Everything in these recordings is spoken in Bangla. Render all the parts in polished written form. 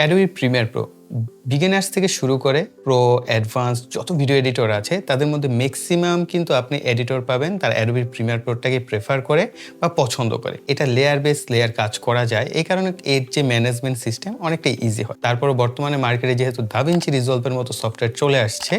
অ্যাডোবি প্রিমিয়ার প্রো বিগিনার্স থেকে শুরু করে প্রো, অ্যাডভান্স যত ভিডিও এডিটর আছে তাদের মধ্যে ম্যাক্সিমাম কিন্তু আপনি এডিটর পাবেন তারা অ্যাডোবি প্রিমিয়ার প্রোটাকে প্রেফার করে বা পছন্দ করে। এটা লেয়ার বেস লেয়ার কাজ করা যায়, এই কারণে এর যে ম্যানেজমেন্ট সিস্টেম অনেকটাই ইজি হয়। তারপরে বর্তমানে মার্কেটে যেহেতু দাভিঞ্চি রিজলভের মতো সফটওয়্যার চলে আসছে,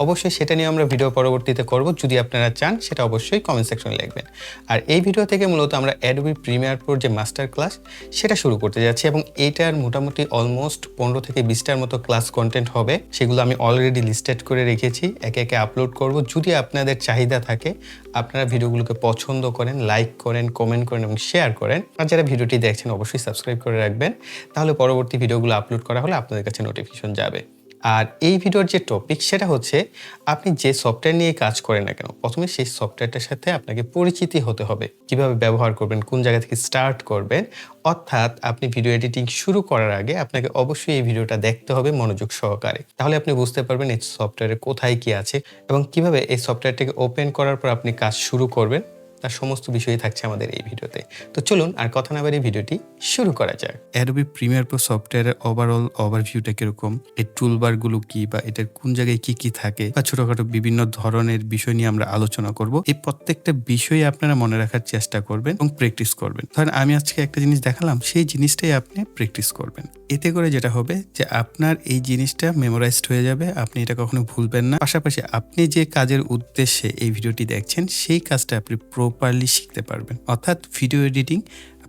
অবশ্যই সেটা নিয়ে আমরা ভিডিও পরবর্তীতে করব। যদি আপনারা চান সেটা অবশ্যই কমেন্ট সেকশনে লিখবেন। আর এই ভিডিও থেকে মূলত আমরা অ্যাডোবি প্রিমিয়ার প্রোর যে মাস্টার ক্লাস সেটা শুরু করতে যাচ্ছি এবং এইটার মোটামুটি অলমোস্ট 15 থেকে 20টার মতো ক্লাস কন্টেন্ট হবে। সেগুলো আমি অলরেডি লিস্টেড করে রেখেছি, একে একে আপলোড করব। যদি আপনাদের চাহিদা থাকে, আপনারা ভিডিওগুলোকে পছন্দ করেন, লাইক করেন, কমেন্ট করেন এবং শেয়ার করেন, আর যারা ভিডিওটি দেখছেন অবশ্যই সাবস্ক্রাইব করে রাখবেন, তাহলে পরবর্তী ভিডিওগুলো আপলোড করা হলে আপনাদের কাছে নোটিফিকেশন যাবে। আর এই ভিডিওর যে টপিক সেটা হচ্ছে, আপনি যে সফটওয়্যার নিয়ে কাজ করেন না কেন, প্রথমে সেই সফটওয়্যারটার সাথে আপনাকে পরিচিতি হতে হবে। কিভাবে ব্যবহার করবেন, কোন জায়গা থেকে স্টার্ট করবেন, অর্থাৎ আপনি ভিডিও এডিটিং শুরু করার আগে আপনাকে অবশ্যই এই ভিডিওটা দেখতে হবে মনোযোগ সহকারে। তাহলে আপনি বুঝতে পারবেন এই সফটওয়্যারে কোথায় কি আছে এবং কিভাবে এই সফটওয়্যারটাকে ওপেন করার পর আপনি কাজ শুরু করবেন, তার সমস্ত বিষয়ই থাকছে আমাদের এই ভিডিওতে। তো চলুন আর কথা না বাড়িয়ে ভিডিওটি শুরু করা যাক। অ্যাডোবি প্রিমিয়ার প্রো সফটওয়্যারের ওভারঅল ওভারভিউটা কিরকম, এর টুলবারগুলো কি বা এটার কোন জায়গায় কি কি থাকে বা ছোটখাটো বিভিন্ন ধরনের বিষয় নিয়ে আমরা আলোচনা করব। এই প্রত্যেকটা বিষয় আপনারা মনে রাখার চেষ্টা করবেন এবং প্র্যাকটিস করবেন। ধরেন আমি আজকে একটা জিনিস দেখালাম, সেই জিনিসটাই আপনি প্র্যাকটিস করবেন। এতে করে যেটা হবে যে আপনার এই জিনিসটা মেমোরাইজড হয়ে যাবে, আপনি এটা কখনো ভুলবেন না। পাশাপাশি আপনি যে কাজের উদ্দেশ্যে এই ভিডিওটি দেখছেন সেই কাজটা আপনি প্রপারলি শিখতে পারবেন, অর্থাৎ ভিডিও এডিটিং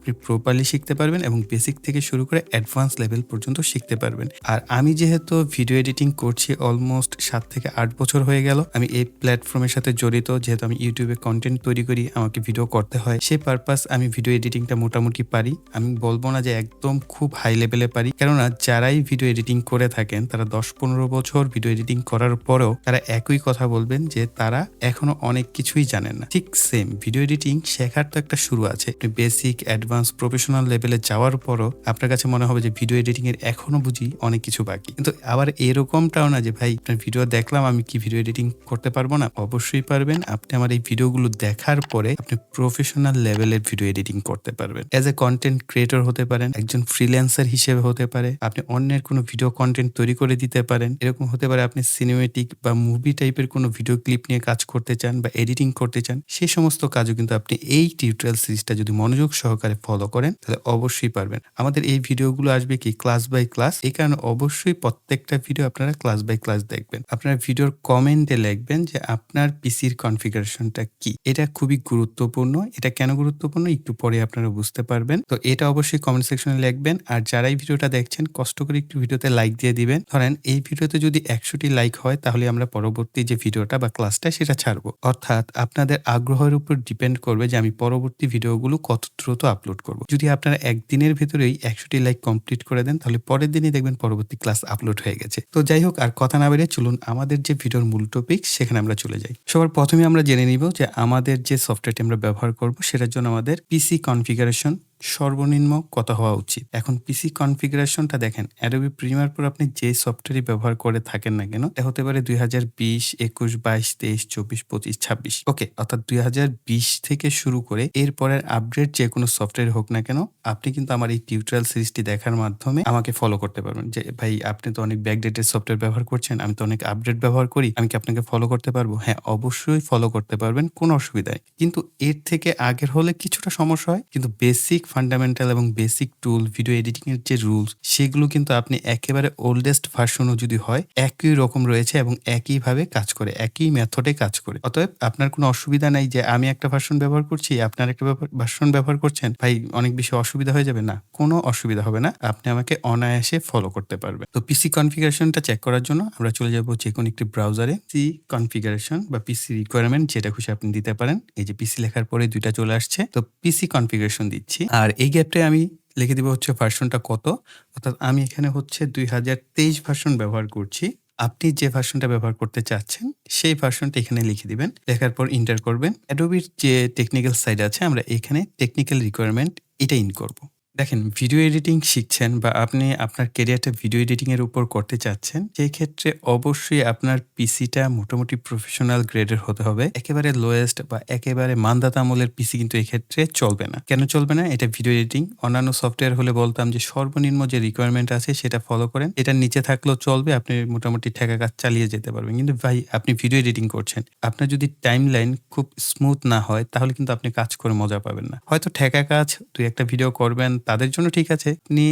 আপনি প্রপারলি শিখতে পারবেন এবং বেসিক থেকে শুরু করে অ্যাডভান্স লেভেল পর্যন্ত শিখতে পারবেন। আর আমি যেহেতু ভিডিও এডিটিং করছি অলমোস্ট 7 থেকে 8 বছর হয়ে গেল, আমি এই প্ল্যাটফর্মের সাথে জড়িত। যেহেতু আমি ইউটিউবে কন্টেন্ট তৈরি করি, আমাকে ভিডিও করতে হয়, সেই পারপাস আমি ভিডিও এডিটিংটা মোটামুটি পারি। আমি বলবো না যে একদম খুব হাই লেভেলে পারি, কেননা যারাই ভিডিও এডিটিং করে থাকেন তারা 10-15 বছর ভিডিও এডিটিং করার পরেও তারা একই কথা বলবেন যে তারা এখনো অনেক কিছুই জানেন না। ঠিক সেম ভিডিও এডিটিং শেখার তো একটা শুরু আছে। বেসিক অ্যাডভান্স প্রফেশনাল লেভেলে যাওয়ার পরও আপনার কাছে মনে হবে যে ভিডিও এডিটিং এর এখনো বুঝি অনেক কিছু বাকি। কিন্তু আবার এরকমটাও না যে ভাই আপনার ভিডিও দেখলাম আমি কি ভিডিও এডিটিং করতে পারবো না, অবশ্যই পারবেন। আপনি আমার এই ভিডিওগুলো দেখার পরে আপনি প্রফেশনাল লেভেলের ভিডিও এডিটিং করতে পারবেন। এজ এ কন্টেন্ট ক্রিয়েটর হতে পারেন, একজন ফ্রিল্যান্সার হিসেবে হতে পারে, আপনি অন্যের কোনো ভিডিও কন্টেন্ট তৈরি করে দিতে পারেন। এরকম হতে পারে আপনি সিনেমেটিক বা মুভি টাইপের কোনো ভিডিও ক্লিপ নিয়ে কাজ করতে চান বা এডিটিং করতে চান, সেই সমস্ত কাজও কিন্তু আপনি এই টিউটোরিয়াল সিরিজটা যদি মনোযোগ সহকারে ফলো করেন তাহলে অবশ্যই পারবেন। আমাদের এই ভিডিওগুলো আসবে কি ক্লাস বাই ক্লাস, এই কারণে অবশ্যই প্রত্যেকটা ভিডিও আপনারা ক্লাস বাই ক্লাস দেখবেন। আপনারা ভিডিওর কমেন্টে লিখবেন যে আপনার পিসির কনফিগারেশনটা কি। এটা খুবই গুরুত্বপূর্ণ। এটা কেন গুরুত্বপূর্ণ একটু পরে আপনারা বুঝতে পারবেন। তো এটা অবশ্যই কমেন্ট সেকশনে লিখবেন। আর যারাই ভিডিওটা দেখছেন কষ্ট করে একটু ভিডিওতে লাইক দিয়ে দিবেন। ধরেন এই ভিডিওতে যদি 100টি লাইক হয় তাহলে আমরা পরবর্তী যে ভিডিওটা বা ক্লাসটা সেটা ছাড়বো। অর্থাৎ আপনাদের আগ্রহের উপর ডিপেন্ড করবে যে আমি পরবর্তী ভিডিওগুলো কত দ্রুত আপলোড করব। যদি আপনারা একদিনের ভেতরেই 100টি লাইক কমপ্লিট করে দেন তাহলে পরের দিনই দেখবেন পরবর্তী ক্লাস আপলোড হয়ে গেছে। তো যাই হোক, আর কথা না বেরিয়ে চলুন আমাদের যে ভিডিওর মূল টপিক সেখানে আমরা চলে যাই। সবার প্রথমে আমরা জেনে নিব যে আমাদের যে সফটওয়্যারটি আমরা ব্যবহার করব সেটার জন্য আমাদের পিসি কনফিগারেশন সর্বনিম্ন কত হওয়া উচিত। এখন পিসি কনফিগারেশনটা দেখেন, অ্যাডোবি প্রিমিয়ার প্রো আপনি যে সফটওয়্যারই ব্যবহার করে থাকেন না কেন, এটা হতে পারে 2020, 21, 22, 23, 24, 25, 26, ওকে, অর্থাৎ 2020 থেকে শুরু করে এরপরের আপডেট যে কোনো সফটওয়্যার হোক না কেন, আপনি কিন্তু আমার এই টিউটোরিয়াল সিরিজটি দেখার মাধ্যমে আমাকে ফলো করতে পারবেন। যে ভাই আপনি তো অনেক ব্যাকডেটেড সফটওয়্যার ব্যবহার করছেন, আমি তো অনেক আপডেট ব্যবহার করি, আমি কি আপনাকে ফলো করতে পারবো? হ্যাঁ, অবশ্যই ফলো করতে পারবেন, কোনো অসুবিধা নেই। কিন্তু এর থেকে আগের হলে কিছুটা সমস্যা হয়, কিন্তু বেসিক ফান্ডামেন্টাল এবং বেসিক টুল ভিডিও এডিটিং এর যে রুলস সেগুলো কিন্তু আপনি একেবারে ওল্ডেস্ট ভার্সনও যদি হয় একই রকম রয়েছে এবং একইভাবে কাজ করে, একই মেথডে কাজ করে। অতএব আপনার কোনো অসুবিধা নাই যে আমি একটা ভার্সন ব্যবহার করছি, আপনার একটা ভার্সন ব্যবহার করছেন, ভাই অনেক বেশি অসুবিধা হয়ে যাবে না। কোনো অসুবিধা হবে না, আপনি আমাকে অনায়াসে ফলো করতে পারবেন। তো পিসি কনফিগারেশনটা চেক করার জন্য আমরা চলে যাব যে কোনো একটি ব্রাউজারে। পিসি কনফিগারেশন বা পিসি রিকোয়ারমেন্ট যেটা খুশি আপনি দিতে পারেন। এই যে পিসি লেখার পরে দুইটা চলে আসছে, তো পিসি কনফিগারেশন দিচ্ছি। আর এই গ্যাপটায় আমি লিখে দিব হচ্ছে ভার্সনটা কত, অর্থাৎ আমি এখানে হচ্ছে 2023 ভার্সন ব্যবহার করছি। আপনি যে ভার্সনটা ব্যবহার করতে চাচ্ছেন সেই ভার্সনটা এখানে লিখে দিবেন, লেখার পর এন্টার করবেন। অ্যাডোবির যে টেকনিক্যাল সাইড আছে আমরা এখানে টেকনিক্যাল রিকোয়ারমেন্ট এটা ইন করব। দেখেন, ভিডিও এডিটিং শিখছেন বা আপনি আপনার ক্যারিয়ারটা ভিডিও এডিটিং এর উপর করতে চাচ্ছেন, সেই ক্ষেত্রে অবশ্যই আপনার পিসিটা মোটামুটি প্রফেশনাল গ্রেডের হতে হবে। একেবারে লোয়েস্ট বা একেবারে মান্দাতা আমলের পিসি কিন্তু এক্ষেত্রে চলবে না। কেন চলবে না? এটা ভিডিও এডিটিং। অন্যান্য সফটওয়্যার হলে বলতাম যে সর্বনিম্ন যে রিকোয়ারমেন্ট আছে সেটা ফলো করেন। এটার নিচে থাকলেও চলবে। আপনি মোটামুটি ঠেকা কাজ চালিয়ে যেতে পারবেন। কিন্তু ভাই, আপনি ভিডিও এডিটিং করছেন। আপনার যদি টাইমলাইন খুব স্মুথ না হয় তাহলে কিন্তু আপনি কাজ করে মজা পাবেন না। হয়তো ঠেকা কাজ ২-১ টা ভিডিও করবেন, তাদের জন্য ঠিক আছে। আপনি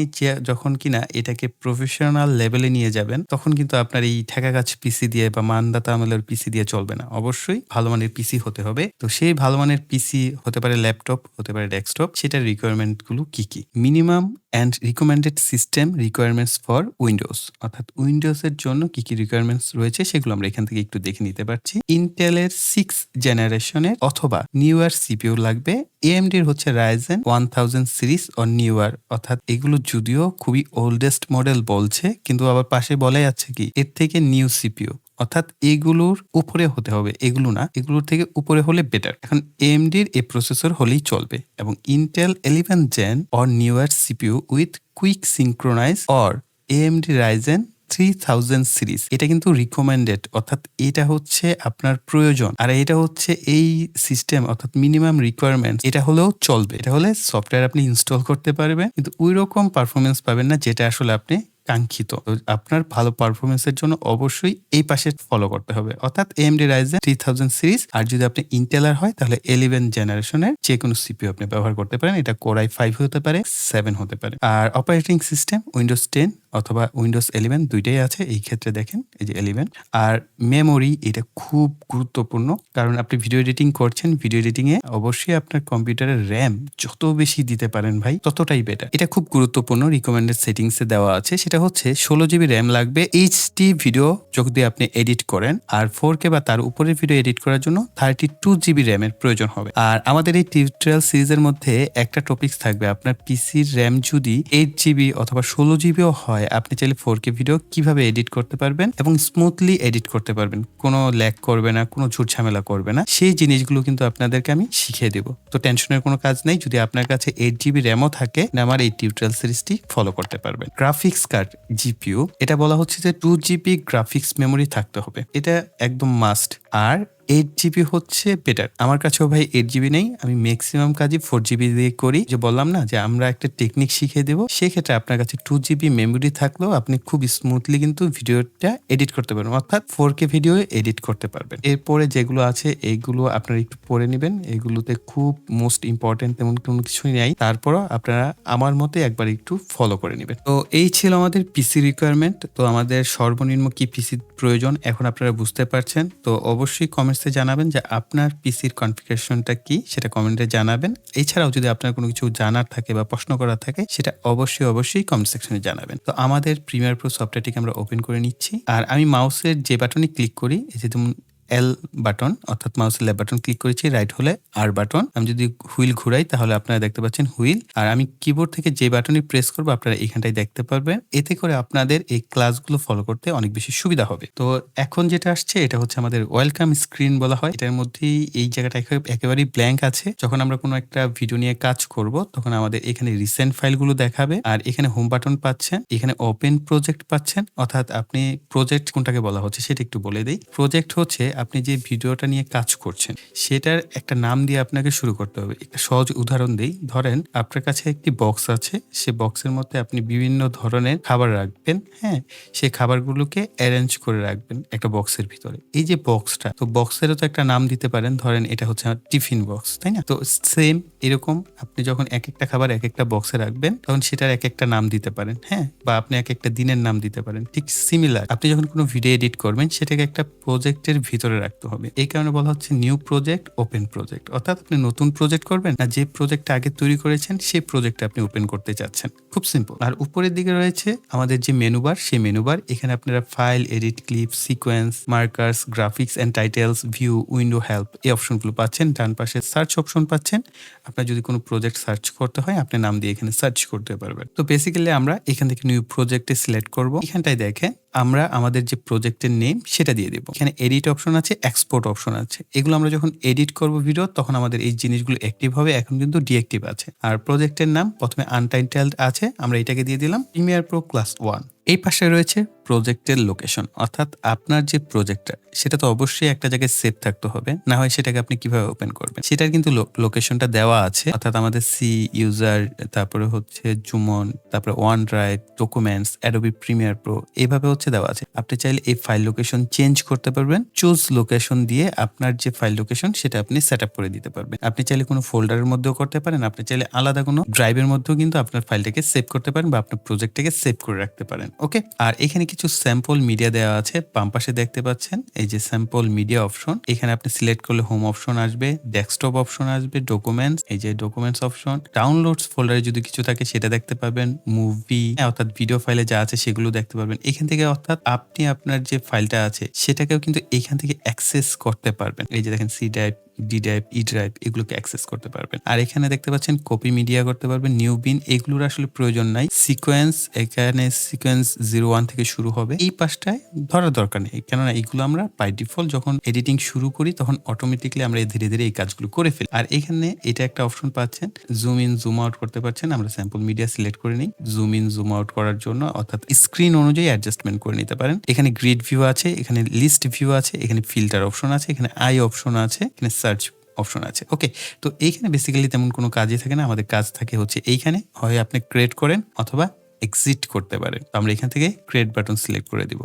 যখন কিনা এটাকে প্রফেশনাল লেভেলে নিয়ে যাবেন, তখন কিন্তু আপনার এই ঠেকা কাজ পিসি দিয়ে বা মান্দাতা আমলের পিসি দিয়ে চলবে না। অবশ্যই ভালো মানের পিসি হতে হবে। তো সেই ভালো মানের পিসি হতে পারে ল্যাপটপ, হতে পারে ডেস্কটপ। সেটার রিকোয়ারমেন্ট গুলো কি, কি? Minimum and recommended system requirements for Windows. অর্থাৎ উইন্ডোজ এর জন্য কি, কি রিকোয়ারমেন্টস রয়েছে সেগুলো আমরা এখান থেকে একটু দেখে নিতে পারছি। ইন্টেলের 6 জেনারেশনের অথবা নিউয়ার সিপিইউ লাগবে। AMD এর হচ্ছে Ryzen 1000 সিরিজ অর নিউয়ার। অর্থাৎ এগুলো যদিও খুবই ওল্ডেস্ট মডেল বলছে, কিন্তু আবার পাশে বলা যাচ্ছে কি এর থেকে নিউ সিপিইউ। অর্থাৎ এগুলোর উপরে হতে হবে, এগুলো না, এগুলোর থেকে উপরে হলে বেটার। এখন AMD এর এই প্রসেসর হলেই চলবে এবং Intel 11 Gen or newer CPU with quick synchronize or AMD Ryzen 3000 series. এটা কিন্তু রিকমেন্ডেড, অর্থাৎ এটা হচ্ছে আপনার প্রয়োজন। আর এটা হচ্ছে এই সিস্টেম অর্থাৎ মিনিমাম রিকোয়ারমেন্ট, এটা হলেও চলবে। এটা হলে সফটওয়্যার আপনি ইনস্টল করতে পারবেন, কিন্তু ওই রকম পারফরমেন্স পাবেন না যেটা আসলে আপনি কাঙ্ক্ষিত। তো আপনার ভালো পারফরমেন্সের জন্য অবশ্যই এই পাশে ফলো করতে হবে, অর্থাৎ AMD Ryzen 3000 সিরিজ। আর যদি আপনি ইন্টেলার হয় তাহলে 11 জেনারেশনের যে কোনো সিপিইউ আপনি ব্যবহার করতে পারেন। এটা কোর i5 হতে পারে, 7 হতে পারে। আর অপারেটিং সিস্টেম উইন্ডোজ 10 অথবা উইন্ডোজ 11 দুইটাই আছে। এই ক্ষেত্রে দেখেন এই যে 11। আর মেমোরি, এটা খুব গুরুত্বপূর্ণ, কারণ আপনি ভিডিও এডিটিং করছেন। ভিডিও এডিটিং এ অবশ্যই আপনার কম্পিউটারের র্যাম যত বেশি দিতে পারেন ভাই, ততটাই বেটার। এটা খুব গুরুত্বপূর্ণ, রিকমেন্ডেড সেটিংস এ দেওয়া আছে। সেটা হচ্ছে 16 জিবি র্যাম লাগবে এইচডি ভিডিও যদি আপনি এডিট করেন। আর 4K বা তার উপরের ভিডিও এডিট করার জন্য 32 জিবি র্যামের প্রয়োজন হবে। আর আমাদের এই টিউটোরিয়াল সিরিজের মধ্যে একটা টপিকস থাকবে, আপনার পিসির র্যাম যদি 8 জিবি অথবা 16 জিবিও হয়, আপনি চাইলে 4K ভিডিও কিভাবে এডিট করতে পারবেন এবং স্মুথলি এডিট করতে পারবেন, কোনো ল্যাগ করবে না, কোনো ঝুট ঝামেলা করবে না, সেই জিনিসগুলো কিন্তু আপনাদেরকে আমি শিখিয়ে দেবো। তো টেনশনের কোনো কাজ নেই। যদি আপনার কাছে 8 জিবি র্যামও থাকে, আমার এই টিউটোরিয়াল সিরিজটি ফলো করতে পারবেন। গ্রাফিক্স কার্ড জিপিইউ, এটা বলা হচ্ছে যে 2 জিবি গ্রাফিক্স মেমোরি থাকতে হবে, এটা একদম মাস্ট। আর 8 জিবি হচ্ছে বেটার। আমার কাছেও ভাই 8 জিবি নেই, আমি ম্যাক্সিমাম কাজই 4 জিবি দিয়ে করি। যে বললাম না যে আমরা একটা টেকনিক শিখিয়ে দেবো, সেক্ষেত্রে আপনার কাছে 2 জিবি মেমোরি থাকলেও আপনি খুব স্মুথলি কিন্তু ভিডিওটা এডিট করতে পারবেন, অর্থাৎ 4K ভিডিও এডিট করতে পারবেন। এরপরে যেগুলো আছে এইগুলো আপনারা একটু পড়ে নেবেন, এগুলোতে খুব মোস্ট ইম্পর্টেন্ট তেমন কোনো কিছুই নাই, তারপরও আপনারা আমার মতে একবার একটু ফলো করে নেবেন। তো এই ছিল আমাদের পিসি রিকোয়ারমেন্ট। তো আমাদের সর্বনিম্ন কি পিসি প্রয়োজন এখন আপনারা বুঝতে পারছেন। তো অবশ্যই কমেন্টসে জানাবেন যে আপনার পিসির কনফিগারেশনটা কি, সেটা কমেন্টে জানাবেন। এছাড়াও যদি আপনার কোনো কিছু জানার থাকে বা প্রশ্ন করার থাকে, সেটা অবশ্যই কমেন্ট সেকশনে জানাবেন। তো আমাদের প্রিমিয়ার প্রো সফটওয়্যারটিকে আমরা ওপেন করে নিচ্ছি। আর আমি মাউসের যে বাটনে ক্লিক করি, এই যে যেমন এল বাটন অর্থাৎ মাউসের লেফট বাটন ক্লিক করেছি, রাইট হলে আর বাটন। আমি যদি হুইল ঘুরাই তাহলে আপনারা দেখতে পাচ্ছেন হুইল। আর আমি কিবোর্ড থেকে যে বাটনই প্রেস করবো আপনারা এখানটায় দেখতে পারবেন। এতে করে আপনাদের এই ক্লাসগুলো ফলো করতে অনেক বেশি সুবিধা হবে। তো এখন যেটা আসছে এটা হচ্ছে আমাদের ওয়েলকাম স্ক্রিন বলা হয়। এটার মধ্যেই এই জায়গাটা একেবারেই ব্ল্যাঙ্ক আছে। যখন আমরা কোনো একটা ভিডিও নিয়ে কাজ করব তখন আমাদের এখানে রিসেন্ট ফাইলগুলো দেখাবে। আর এখানে হোম বাটন পাচ্ছেন, এখানে ওপেন প্রজেক্ট পাচ্ছেন। অর্থাৎ আপনি প্রজেক্ট কোনটাকে বলা হচ্ছে সেটা একটু বলে দেই। প্রজেক্ট হচ্ছে আপনি যে ভিডিওটা নিয়ে কাজ করছেন সেটার একটা নাম দিয়ে আপনাকে শুরু করতে হবে। একটা সহজ উদাহরণ দেই, ধরেন আপনার কাছে একটি বক্স আছে, সে বক্সের মধ্যে আপনি বিভিন্ন ধরনের খাবার রাখবেন। হ্যাঁ, সেই খাবারগুলোকে অ্যারেঞ্জ করে রাখবেন একটা বক্সের ভিতরে। এই যে বক্সটা, তো বক্সেরও তো একটা নাম দিতে পারেন, ধরেন এটা হচ্ছে আমার টিফিন বক্স, তাই না? তো সেম এরকম আপনি যখন এক একটা খাবার এক একটা বক্সে রাখবেন তখন সেটার এক একটা নাম দিতে পারেন। হ্যাঁ, বা আপনি এক একটা দিনের নাম দিতে পারেন। ঠিক সিমিলার আপনি যখন কোনো ভিডিও এডিট করবেন সেটাকে একটা প্রজেক্টের ভিতরে রাখতে হবে। এই কারণে বলা হচ্ছে নিউ প্রজেক্ট, ওপেন প্রজেক্ট। অর্থাৎ আপনি নতুন প্রজেক্ট করবেন না, যে প্রজেক্টটা আগে তৈরি করেছেন সেই প্রজেক্টটা আপনি ওপেন করতে চাচ্ছেন। খুব সিম্পল। আর উপরের দিকে রয়েছে আমাদের যে মেনু বার, সেই মেনু বার। এখানে আপনারা file, edit, clip, sequence, markers, graphics and titles, view, window, help এই অপশনগুলো পাচ্ছেন। ডান পাশে সার্চ অপশন পাচ্ছেন। আপনার যদি কোনো প্রজেক্ট সার্চ করতে হয় আপনি নাম দিয়ে এখানে সার্চ করতে পারবেন। তো বেসিক্যালি আমরা এখান থেকে নিউ প্রজেক্টে সিলেক্ট করব। এখানটায় দেখেন আমরা আমাদের যে প্রজেক্টের নেম সেটা দিয়ে দেব। এখানে এডিট অপশন আছে, এক্সপোর্ট অপশন আছে। এগুলো আমরা যখন এডিট করব ভিডিও তখন আমাদের এই জিনিসগুলো অ্যাক্টিভ হবে, এখন কিন্তু ডিঅ্যাক্টিভ আছে। আর প্রজেক্টের নাম প্রথমে আনটাইটেলড আছে, আমরা এটাকে দিয়ে দিলাম প্রিমিয়ার প্রো ক্লাস 1। এই পাশে রয়েছে প্রজেক্টের লোকেশন, অর্থাৎ আপনার যে প্রজেক্টটা সেটা তো অবশ্যই একটা জায়গায় সেভ থাকতে হবে, না হয় সেটাকে আপনি কিভাবে ওপেন করবেন। সেটার কিন্তু লোকেশনটা দেওয়া আছে, অর্থাৎ আমাদের সি ইউজার, তারপরে হচ্ছে জুমন, তারপরে one drive, documents, Adobe Premiere Pro, এইভাবে হচ্ছে দেওয়া আছে। আপনি চাইলে এই ফাইল লোকেশন চেঞ্জ করতে পারবেন। চুজ লোকেশন দিয়ে আপনার যে ফাইল লোকেশন সেটা আপনি সেট আপ করে দিতে পারবেন। আপনি চাইলে কোনো ফোল্ডারের মধ্যেও করতে পারেন, আপনি চাইলে আলাদা কোনো ড্রাইভের মধ্যেও কিন্তু আপনার ফাইলটাকে সেভ করতে পারেন বা আপনার প্রজেক্টটাকে সেভ করে রাখতে পারেন। ওকে, আর এখানে কিছু স্যাম্পল মিডিয়া দেওয়া আছে। বাম পাশে দেখতে পাচ্ছেন এই যে স্যাম্পল মিডিয়া অপশন, এখানে আপনি সিলেক্ট করলে হোম অপশন আসবে, ডেস্কটপ অপশন আসবে, ডকুমেন্টস, এই যে ডকুমেন্টস অপশন, ডাউনলোডস ফোল্ডারে যদি কিছু থাকে সেটা দেখতে পাবেন, মুভি অর্থাৎ ভিডিও ফাইলে যা আছে সেগুলো দেখতে পারবেন এখান থেকে। অর্থাৎ আপনি আপনার যে ফাইলটা আছে সেটাকেও কিন্তু এখান থেকে অ্যাক্সেস করতে পারবেন। এই যে দেখেন C drive, D drive, E drive, এগুলোকে অ্যাক্সেস করতে পারবেন। আর এখানে দেখতে পাচ্ছেন কপি মিডিয়া করতে পারবেন, নিউ বিন, এগুলোর আসলে প্রয়োজন নাই। সিকোয়েন্স, এখানে সিকোয়েন্স 01 থেকে শুরু হবে, এই পাশটায় ধরার দরকার নেই, কেননা এইগুলো আমরা বাই ডিফল্ট যখন এডিটিং শুরু করি তখন অটোমেটিকলি আমরা ধীরে ধীরে এই কাজগুলো করে ফেলি। আর এখানে এটা একটা অপশন পাচ্ছেন, জুম ইন জুম আউট করতে পারছেন। আমরা স্যাম্পল মিডিয়া সিলেক্ট করে নিই জুম ইন জুম আউট করার জন্য, অর্থাৎ স্ক্রিন অনুযায়ী অ্যাডজাস্টমেন্ট করে নিতে পারেন। এখানে গ্রিড ভিউ আছে, এখানে লিস্ট ভিউ আছে, এখানে ফিল্টার অপশন আছে, এখানে আই অপশন আছে, এখানে সার্চ অপশন আছে। ওকে, তো এইখানে বেসিক্যালি তেমন কোনো কাজই থাকে না, আমাদের কাজ থাকে হচ্ছে এইখানে, হয় আপনি ক্রিয়েট করেন অথবা এক্সিট করতে পারেন। তো আমরা এখান থেকে ক্রিয়েট বাটন সিলেক্ট করে দিব।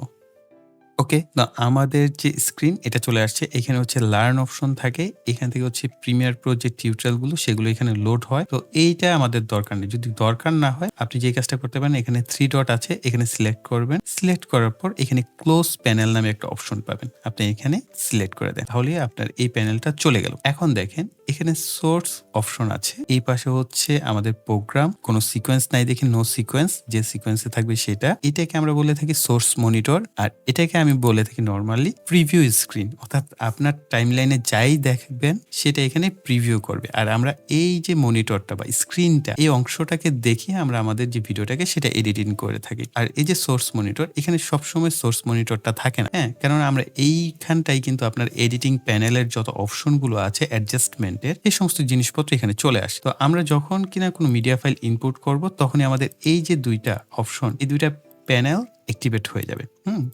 ওকে, না আমাদের যে স্ক্রিন এটা চলে আসছে। এখানে হচ্ছে লার্ন অপশন থাকে, এখান থেকে হচ্ছে প্রিমিয়ার প্রো যে টিউটোরিয়ালগুলো সেগুলো এখানে লোড হয়। তো এইটা আমাদের দরকার নেই, যদি দরকার না হয় আপনি যে কাজটা করতে পারেন, এখানে 3 ডট আছে, এখানে সিলেক্ট করবেন। সিলেক্ট করার পর এখানে ক্লোজ প্যানেল নামে একটা অপশন পাবেন, আপনি এখানে সিলেক্ট করে দেন, তাহলে আপনার এই প্যানেলটা চলে গেল। এখন দেখেন এখানে সোর্স অপশন আছে, এই পাশে হচ্ছে আমাদের প্রোগ্রাম, কোনো সিকোয়েন্স নাই দেখে নো সিকোয়েন্স, যে সিকোয়েন্সে থাকবে সেটা। এটাকে আমরা বলে থাকি সোর্স মনিটর, আর এটাকে আমি বলে থাকি নরমালি প্রিভিউ স্ক্রিন, অর্থাৎ আপনার টাইমলাইনে যাই দেখবেন সেটা এখানে প্রিভিউ করবে। আর আমরা এই যে মনিটরটা বা স্ক্রিনটা, এই অংশটাকে দেখে আমরা আমাদের যে ভিডিওটাকে সেটা এডিটিং করে থাকি। আর এই যে সোর্স মনিটর, এখানে সবসময় সোর্স মনিটরটা থাকে না, হ্যাঁ, কেননা আমরা এইখানটাই কিন্তু আপনার এডিটিং প্যানেলের যত অপশনগুলো আছে অ্যাডজাস্টমেন্টের, এই সমস্ত জিনিসপত্র এখানে চলে আসে। তো আমরা যখন কিনা কোনো মিডিয়া ফাইল ইনপুট করব তখনই আমাদের এই যে দুইটা অপশন, এই দুইটা প্যানেল অ্যাক্টিভেট হয়ে যাবে।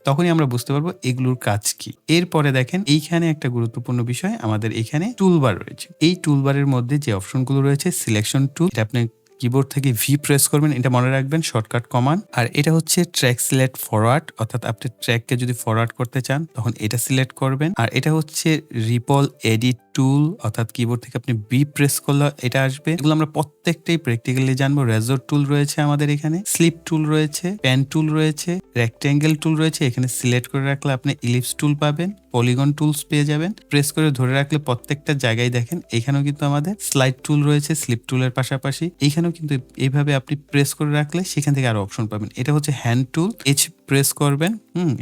তখনই আমরা বুঝতে পারবো এগুলোর কাজ কি। এরপরে দেখেন এইখানে একটা গুরুত্বপূর্ণ বিষয়, আমাদের এখানে টুলবার রয়েছে। এই টুলবারের মধ্যে যে অপশনগুলো রয়েছে, সিলেকশন টুল, এটা আপনি কিবোর্ড থেকে ভি প্রেস করবেন, এটা মনে রাখবেন শর্টকাট কমান্ড। আর এটা হচ্ছে ট্র্যাক সিলেক্ট ফরওয়ার্ড, অর্থাৎ আপনি ট্র্যাককে যদি ফরওয়ার্ড করতে চান তখন এটা সিলেক্ট করবেন। আর এটা হচ্ছে রিপল এডিট টুল, অর্থাৎ কিবোর্ড থেকে আপনি বি প্রেস করলে এটা আসবে। এগুলো আমরা প্রত্যেকটাই প্র্যাকটিক্যালি জানবো। রেজর টুল রয়েছে আমাদের এখানে, স্লিপ টুল রয়েছে, পেন টুল রয়েছে, রেক্ট্যাঙ্গেল টুল রয়েছে, এখানে সিলেক্ট করে রাখলে আপনি ইলিপস টুল পাবেন, পলিগন টুলস পেয়ে যাবেন। প্রেস করে ধরে রাখলে প্রত্যেকটা জায়গায় দেখেন এখানেও কিন্তু আমাদের স্লাইড টুল রয়েছে, স্লিপ টুলের পাশাপাশি এখানেও কিন্তু এইভাবে আপনি প্রেস করে রাখলে সেখান থেকে আরো অপশন পাবেন। এটা হচ্ছে হ্যান্ড টুল, এইচ প্রেস করবেন,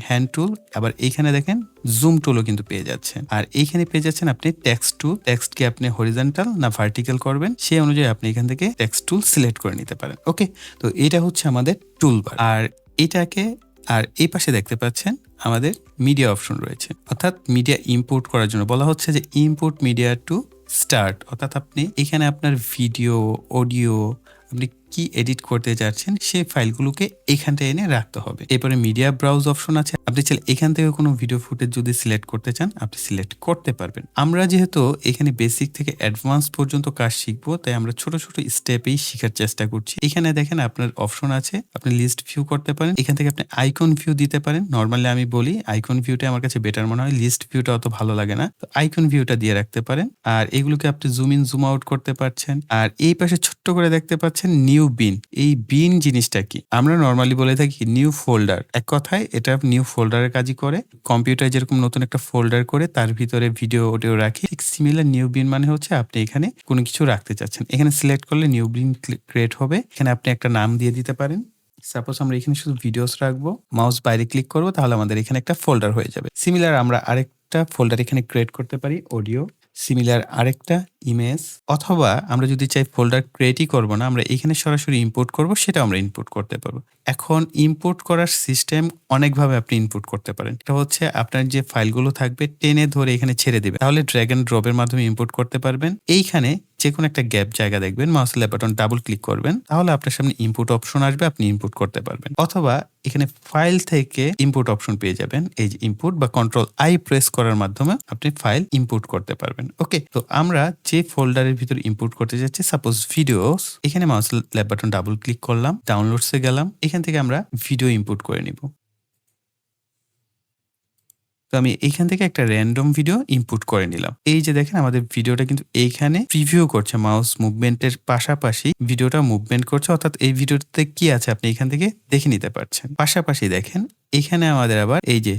হ্যান্ড টুল। আবার এইখানে দেখেন জুম টুলও কিন্তু পেয়ে যাচ্ছেন। আর এইখানে পেয়ে যাচ্ছেন আপনি টেক্সট টুল, টেক্সটকে আপনি হরিজন্টাল না ভার্টিক্যাল করবেন সেই অনুযায়ী আপনি এখান থেকে টেক্সট টুল সিলেক্ট করে নিতে পারেন। ওকে, তো এটা হচ্ছে আমাদের টুলবার। আর এটাকে, আর এই পাশে দেখতে পাচ্ছেন আমাদের মিডিয়া অপশন রয়েছে, অর্থাৎ মিডিয়া ইম্পোর্ট করার জন্য বলা হচ্ছে যে ইম্পোর্ট মিডিয়া টু স্টার্ট, অর্থাৎ আপনি এখানে আপনার ভিডিও, অডিও, আপনি কি এডিট করতে যাচ্ছেন সেই ফাইলগুলোকে এখানটা এনে রাখতে হবে। এরপরে মিডিয়া ব্রাউজ অপশন আছে, আপনি চাইলে এখান থেকে কোনো ভিডিও ফুটেজ যদি সিলেক্ট করতে চান আপনি সিলেক্ট করতে পারবেন। আমরা যেহেতু এখানে বেসিক থেকে অ্যাডভান্স পর্যন্ত কাজ শিখবো, তাই আমরা ছোট ছোট স্টেপেই শেখার চেষ্টা করছি। এখানে দেখেন আপনার অপশন আছে, আপনি লিস্ট ভিউ করতে পারেন, এখান থেকে আপনি আইকন ভিউ দিতে পারেন। নর্মালি আমি বলি আইকন ভিউটা আমার কাছে বেটার মনে হয়, লিস্ট ভিউটা অত ভালো লাগে না, তো আইকন ভিউটা দিয়ে রাখতে পারেন। আর এগুলোকে আপনি জুম ইন জুম আউট করতে পারছেন। আর এই পাশে ছোট্ট করে দেখতে পাচ্ছেন নিউ বিন। এই বিন জিনিসটা কি? আমরা নর্মালি বলে থাকি নিউ ফোল্ডার, এক কথায় এটা নিউ ফোল্ডারের কাজই করে। কম্পিউটার যেরকম নতুন একটা ফোল্ডার করে তার ভিতরে ভিডিও অডিও রাখি, ঠিক সিমিলার নিউ বিন মানে হচ্ছে আপনি এখানে কোনো কিছু রাখতে চাচ্ছেন, এখানে সিলেক্ট করলে নিউ বিন ক্রিয়েট হবে। এখানে আপনি একটা নাম দিয়ে দিতে পারেন, সাপোজ আমরা এখানে শুধু ভিডিওস রাখবো, মাউস বাইরে ক্লিক করবো, তাহলে আমাদের এখানে একটা ফোল্ডার হয়ে যাবে। সিমিলার আমরা আরেকটা ফোল্ডার এখানে ক্রিয়েট করতে পারি, অডিও, সিমিলার আরেকটা ইমেজ, অথবা আমরা যদি চাই ফোল্ডার ক্রিয়েটই করব না, আমরা এখানে সরাসরি ইম্পোর্ট করব, সেটাও আমরা ইম্পোর্ট করতে পারবো। এখন ইম্পোর্ট করার সিস্টেম অনেকভাবে আপনি ইম্পোর্ট করতে পারেন। এটা হচ্ছে আপনার যে ফাইলগুলো থাকবে টেনে ধরে এখানে ছেড়ে দিবেন, তাহলে ড্র্যাগ এন্ড ড্রপের মাধ্যমে ইম্পোর্ট করতে পারবেন। এইখানে যে কোনো একটা গ্যাপ জায়গা দেখবেন, মাউসের লেফট বাটন ডাবল ক্লিক করবেন, তাহলে আপনার সামনে ইম্পোর্ট অপশন আসবে, আপনি ইম্পোর্ট করতে পারবেন। অথবা এখানে ফাইল থেকে ইম্পোর্ট অপশন পেয়ে যাবেন, এই যে ইম্পোর্ট বা কন্ট্রোল আই প্রেস করার মাধ্যমে আপনি ফাইল ইম্পোর্ট করতে পারবেন। ওকে, তো আমরা যে ফোল্ডারের ভিতর ইম্পোর্ট করতে যাচ্ছি, সাপোজ ভিডিওস, এখানে মাউসের লেফট বাটন ডাবল ক্লিক করলাম, ডাউনলোডসে গেলাম, এখান থেকে আমরা ভিডিও ইম্পোর্ট করে নিব। তো আমি এইখান থেকে একটা র্যান্ডম ভিডিও ইনপুট করে নিলাম। এই যে দেখেন আমাদের ভিডিওটা কিন্তু এইখানে প্রিভিউ করছে, মাউস মুভমেন্টের পাশাপাশি ভিডিওটা মুভমেন্ট করছে, অর্থাৎ এই ভিডিওতে কি আছে আপনি এখান থেকে দেখে নিতে পারছেন। পাশাপাশি দেখেন এখানে আমাদের আবার এই যে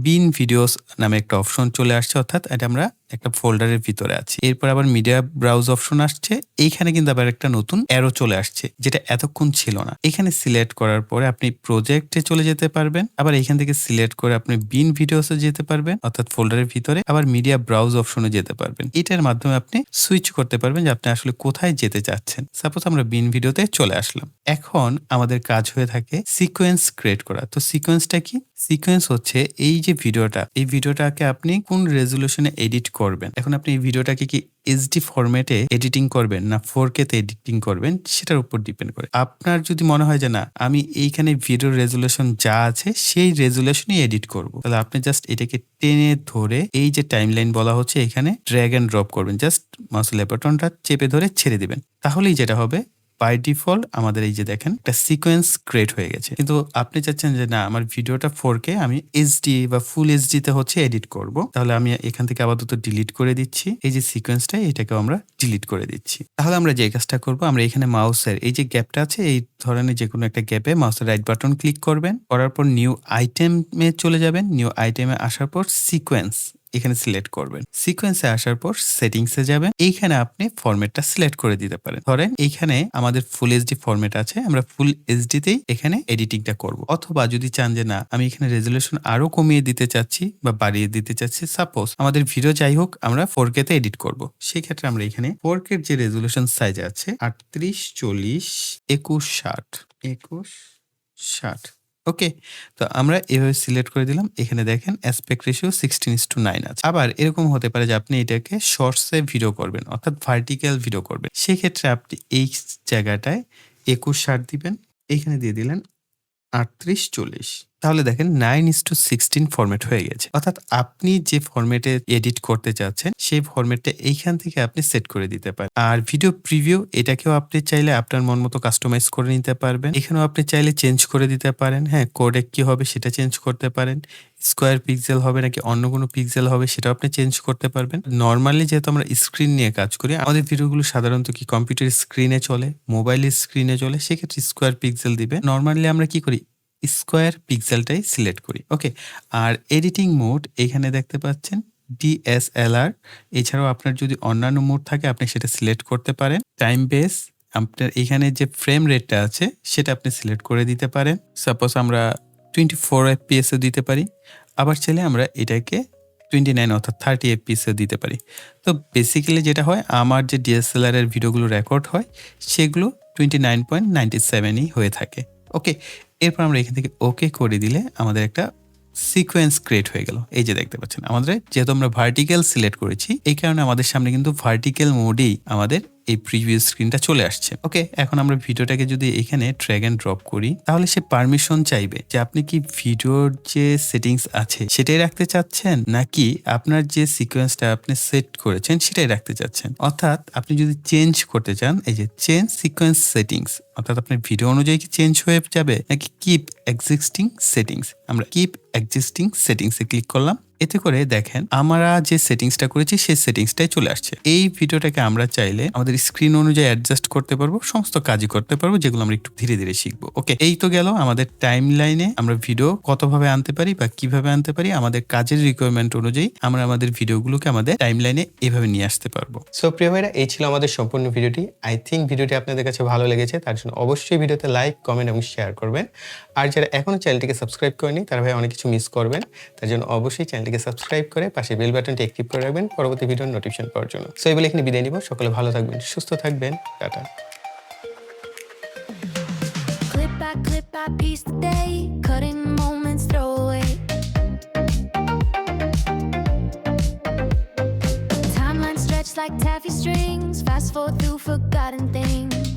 বিন ভিডিওস নামে একটা অপশন চলে আসছে, অর্থাৎ এটা আমরা একটা ফোল্ডারের ভিতরে আছি। এরপর আবার মিডিয়া ব্রাউজ অপশন আসছে, এইখানে কিন্তু আবার একটা নতুন অ্যারো চলে আসছে, যেটা এতক্ষণ ছিল না। এখানে সিলেক্ট করার পরে আপনি প্রজেক্টে চলে যেতে পারবেন, আবার এখান থেকে সিলেক্ট করে আপনি বিন ভিডিওসে যেতে পারবেন, অর্থাৎ ফোল্ডারের ভিতরে, আবার মিডিয়া ব্রাউজ অপশনে যেতে পারবেন। এটার মাধ্যমে আপনি সুইচ করতে পারবেন যে আপনি আসলে কোথায় যেতে চাচ্ছেন। সাপোজ আমরা বিন ভিডিওতে চলে আসলাম। এখন আমাদের কাজ হয়ে থাকে সিকোয়েন্স ক্রিয়েট করা। তো সিকোয়েন্সটা কি? সিকোয়েন্স হচ্ছে এই যে ভিডিওটা, এই ভিডিওটাকে আপনি কোন রেজুলেশনে এডিট করবেন। এখন আপনি এই ভিডিওটাকে কি এইচডি ফরম্যাটে এডিটিং করবেন না 4K তে এডিটিং করবেন, সেটার উপর ডিপেন্ড করে। আপনার যদি মনে হয় যে না আমি এইখানে ভিডিও রেজুলেশন যা আছে সেই রেজুলেশনই এডিট করব, তাহলে আপনি জাস্ট এটাকে টেনে ধরে এই যে টাইমলাইন বলা হচ্ছে এখানে ড্র্যাগ এন্ড ড্রপ করবেন, জাস্ট মাউস লেফট বাটনটা চেপে ধরে ছেড়ে দিবেন, তাহলেই যেটা হবে বাই ডিফল্ট আমাদের এই যে দেখেন একটা সিকোয়েন্স ক্রিয়েট হয়ে গেছে। কিন্তু আপনি চাচ্ছেন যে না আমার ভিডিওটা 4K আমি এইচডি বা ফুল এইচডি তে হচ্ছে এডিট করব, তাহলে আমি এখান থেকে আপাতত ডিলিট করে দিচ্ছি এই যে সিকোয়েন্সটা, এটাকেও আমরা ডিলিট করে দিচ্ছি। তাহলে আমরা যে কাজটা করব, আমরা এখানে মাউসের এই যে গ্যাপটা আছে, এই ধরনের যে কোনো একটা গ্যাপে মাউসের রাইট বাটন ক্লিক করবেন, করার পর নিউ আইটেমে চলে যাবেন, নিউ আইটেমে আসার পর সিকোয়েন্স এখানে সিলেক্ট করবেন। সিকোয়েন্সে আসার পর সেটিংসে যাবেন, এইখানে আপনি ফরম্যাটটা সিলেক্ট করে দিতে পারেন। ধরেন এইখানে আমাদের ফুল এইচডি ফরম্যাট আছে, আমরা ফুল এইচডি তেই এখানে এডিটিংটা করব। অথবা যদি চান যে না আমি এখানে রেজুলেশন আরো কমিয়ে দিতে চাচ্ছি বা বাড়িয়ে দিতে চাচ্ছি, সাপোজ আমাদের ভিডিও যাই হোক আমরা 4K তে এডিট করব, সেই ক্ষেত্রে আমরা এখানে 4K এর যে রেজুলেশন সাইজ আছে 38, 40, 21, 60, 21, 60। ওকে, তো আমরা এভাবে সিলেক্ট করে দিলাম। এখানে দেখেন অ্যাসপেক্ট রেশিও 16:9 আছে। আবার এরকম হতে পারে যে আপনি এটাকে শর্টসে ভিডিও করবেন, অর্থাৎ ভার্টিক্যাল ভিডিও করবেন, সেক্ষেত্রে আপনি এই জায়গাটায় 21, 60 দিবেন, এইখানে দিয়ে দিলেন 38, 40। তাহলে দেখেন 9:16 ফরম্যাট হয়ে গেছে, অর্থাৎ আপনি যে ফরম্যাটে এডিট করতে চাচ্ছেন সেই ফরম্যাটটা এইখান থেকে আপনি সেট করে দিতে পারেন। আর ভিডিও প্রিভিউ এটাকেও আপনি চাইলে আপনার মন মতো কাস্টমাইজ করে নিতে পারবেন, এখানেও আপনি চাইলে চেঞ্জ করে দিতে পারেন। হ্যাঁ, কোডেক কি হবে সেটা চেঞ্জ করতে পারেন, স্কোয়ার পিক্সেল হবে নাকি অন্য কোনো পিক্সেল হবে সেটাও আপনি চেঞ্জ করতে পারবেন। নর্মালি যেহেতু আমরা স্ক্রিন নিয়ে কাজ করি, আমাদের ভিডিওগুলো সাধারণত কি কম্পিউটার স্ক্রিনে চলে, মোবাইলের স্ক্রিনে চলে, সেক্ষেত্রে স্কোয়ার পিক্সেল দিবে। নর্মালি আমরা কি করি, স্কোয়ার পিক্সেলটাই সিলেক্ট করি। ওকে, আর এডিটিং মোড এখানে দেখতে পাচ্ছেন DSLR, এছাড়াও আপনার যদি অন্যান্য মোড থাকে আপনি সেটা সিলেক্ট করতে পারেন। টাইম বেস আপনার এখানে যে ফ্রেম রেটটা আছে সেটা আপনি সিলেক্ট করে দিতে পারেন, সাপোজ আমরা 24 FPS ও দিতে পারি, আবার চাইলে আমরা এটাকে 29 অর্থাৎ 30 FPS ও দিতে পারি। তো বেসিক্যালি যেটা হয়, আমার যে DSLR এর ভিডিওগুলো রেকর্ড হয় সেগুলো 29.97ই হয়ে থাকে। ওকে, এরপর আমরা এখান থেকে ওকে করে দিলে আমাদের একটা সিকোয়েন্স ক্রিয়েট হয়ে গেল। এই যে দেখতে পাচ্ছেন আমাদের যেহেতু আমরা ভার্টিক্যাল সিলেক্ট করেছি, এই কারণে আমাদের সামনে কিন্তু ভার্টিক্যাল মোডেই আমাদের এই প্রিভিউ স্ক্রিনটা চলে আসছে। ওকে, এখন আমরা ভিডিওটাকে যদি এখানে ড্র্যাগ এন্ড ড্রপ করি, তাহলে সে পারমিশন চাইবে যে আপনি কি ভিডিওর যে সেটিংস আছে সেটাই রাখতে চাচ্ছেন নাকি আপনার যে সিকোয়েন্সটা আপনি সেট করেছেন সেটাই রাখতে চাচ্ছেন। অর্থাৎ আপনি যদি চেঞ্জ করতে চান, এই যে চেঞ্জ সিকোয়েন্স সেটিংস, অর্থাৎ আপনার ভিডিও অনুযায়ী কি চেঞ্জ হয়ে যাবে নাকি কিপ এক্সিস্টিং সেটিংস, আমরা কিপ এক্সিস্টিং সেটিংসে ক্লিক করলাম। এতে করে দেখেন আমরা যে সেটিংসটা করেছি সেই সেটিংসটাই চলে আসছে। এই ভিডিওটাকে আমরা চাইলে আমাদের স্ক্রিন অনুযায়ী অ্যাডজাস্ট করতে পারবো, সমস্ত কাজই করতে পারবো, যেগুলো আমরা একটু ধীরে ধীরে শিখবো। ওকে, এই তো গেল আমাদের টাইম লাইনে আমরা ভিডিও কতভাবে আনতে পারি বা কিভাবে আনতে পারি, আমাদের কাজের রিকোয়ারমেন্ট অনুযায়ী আমরা আমাদের ভিডিওগুলোকে আমাদের টাইম লাইনে এভাবে নিয়ে আসতে পারবো। সো প্রিয় ভাইরা, এই ছিল আমাদের সম্পূর্ণ ভিডিওটি। আই থিঙ্ক ভিডিওটি আপনাদের কাছে ভালো লেগেছে, তার জন্য অবশ্যই ভিডিওতে লাইক, কমেন্ট এবং শেয়ার করবেন। আর যারা এখনো চ্যানেলটিকে সাবস্ক্রাইব করেনি তারা ভাই অনেক কিছু মিস করবেন, তার জন্য অবশ্যই চ্যানেল চ্যানেলটিকে সাবস্ক্রাইব করে পাশে বেল বাটনটি অ্যাক্টিভ করে রাখবেন পরবর্তী ভিডিওর নোটিফিকেশন পাওয়ার জন্য। সো এই বলে এখানে বিদায় নিব। সকলে ভালো থাকবেন, সুস্থ থাকবেন। Tata. Clip by piece today, cutting moments, throw away. Timeline stretched like taffy strings, fast forward through forgotten things.